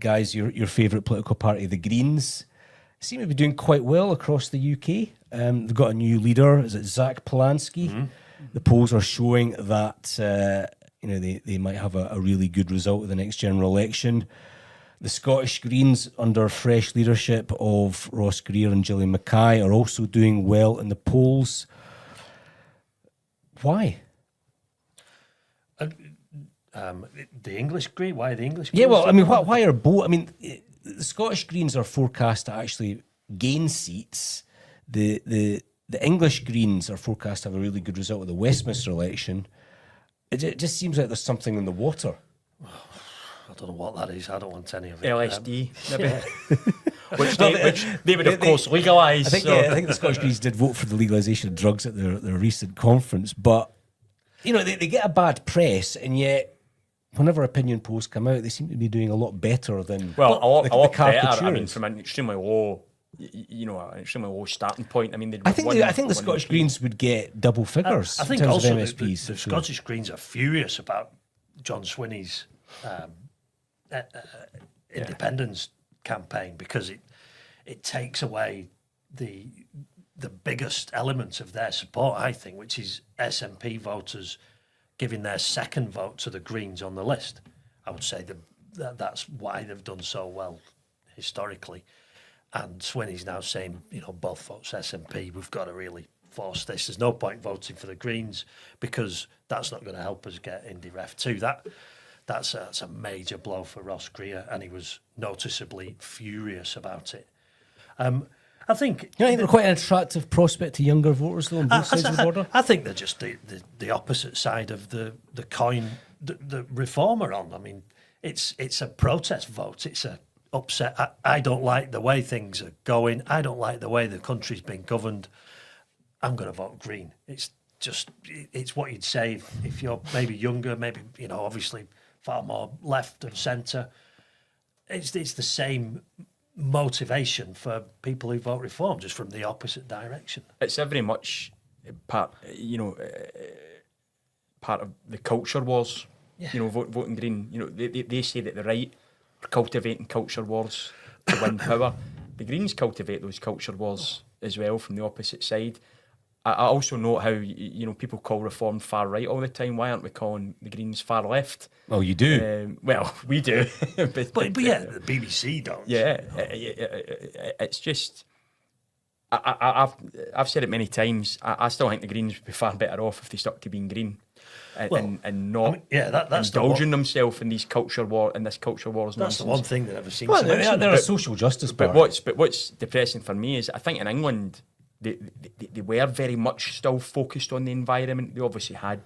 guys, your favourite political party, the Greens, seem to be doing quite well across the UK. They've got a new leader. Is it Zach Polanski? The polls are showing that they might have a really good result in the next general election. The Scottish Greens, under fresh leadership of Ross Greer and Gillian Mackay, are also doing well in the polls. Why? The English Green? Why the English Greens? Yeah, well, I mean, why are both? I mean, the Scottish Greens are forecast to actually gain seats. The English Greens are forecast to have a really good result of the Westminster election. It just seems like there's something in the water. I don't know what that is. I don't want any of it. LSD, maybe. which they would, of course, legalise. I think the Scottish Greens did vote for the legalisation of drugs at their recent conference, but they get a bad press, and yet whenever opinion polls come out, they seem to be doing a lot better than a lot caricatures. better. I mean, from an extremely low, an extremely low starting point. I mean, I think the Scottish Greens would get double figures. I think in terms also of MSPs, the Scottish Greens are furious about John Swinney's independence campaign, because it takes away the biggest element of their support, I think, which is SNP voters giving their second vote to the Greens on the list. I would say that's why they've done so well historically. And Swinney's now saying, both votes SNP, we've got to really force this. There's no point voting for the Greens because that's not going to help us get Indy Ref 2. That's a major blow for Ross Greer, and he was noticeably furious about it. I think they're quite an attractive prospect to younger voters, though, on both sides of the border. I think they're just the opposite side of the coin the Reform are on. I mean, it's a protest vote. It's a upset. I don't like the way things are going. I don't like the way the country's been governed. I'm going to vote Green. It's what you'd say if you're maybe younger, maybe obviously far more left of centre. It's the same motivation for people who vote Reform, just from the opposite direction. It's very much part of the culture wars. Yeah. Voting Green. They say that the right are cultivating culture wars to win power. The Greens cultivate those culture wars as well from the opposite side. I also note how people call Reform far right all the time. Why aren't we calling the Greens far left? Well, you do. Well, we do, but the BBC don't. Yeah, it's just. I've said it many times. I still think the Greens would be far better off if they stuck to being green, and not that's indulging themselves in these culture wars. That's nonsense. The one thing that never seems. Well, they're a social justice party. But what's depressing for me is I think in England. They were very much still focused on the environment. They obviously had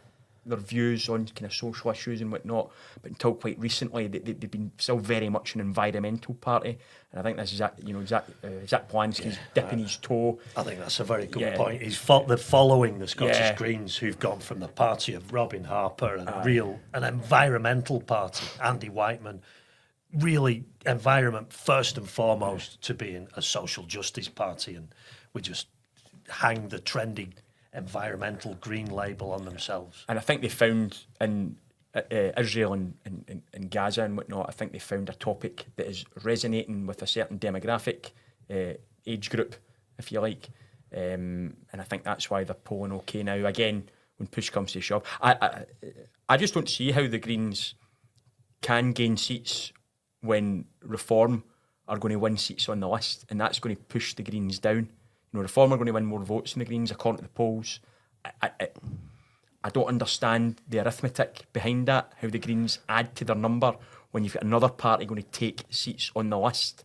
their views on kind of social issues and whatnot, but until quite recently, they've been still very much an environmental party. And I think this is Zach Polanski's dipping his toe. I think that's a very good point. They're following the Scottish Greens, who've gone from the party of Robin Harper and an environmental party, Andy Whiteman, really environment first and foremost, to being a social justice party, and we just hang the trendy environmental green label on themselves. And I think they found in Israel and Gaza and whatnot, I think they found a topic that is resonating with a certain demographic, age group, if you like. And I think that's why they're polling okay now. Again, when push comes to shove, I just don't see how the Greens can gain seats when Reform are going to win seats on the list, and that's going to push the Greens down. Reform are going to win more votes than the Greens according to the polls. I don't understand the arithmetic behind that, how the Greens add to their number when you've got another party going to take seats on the list.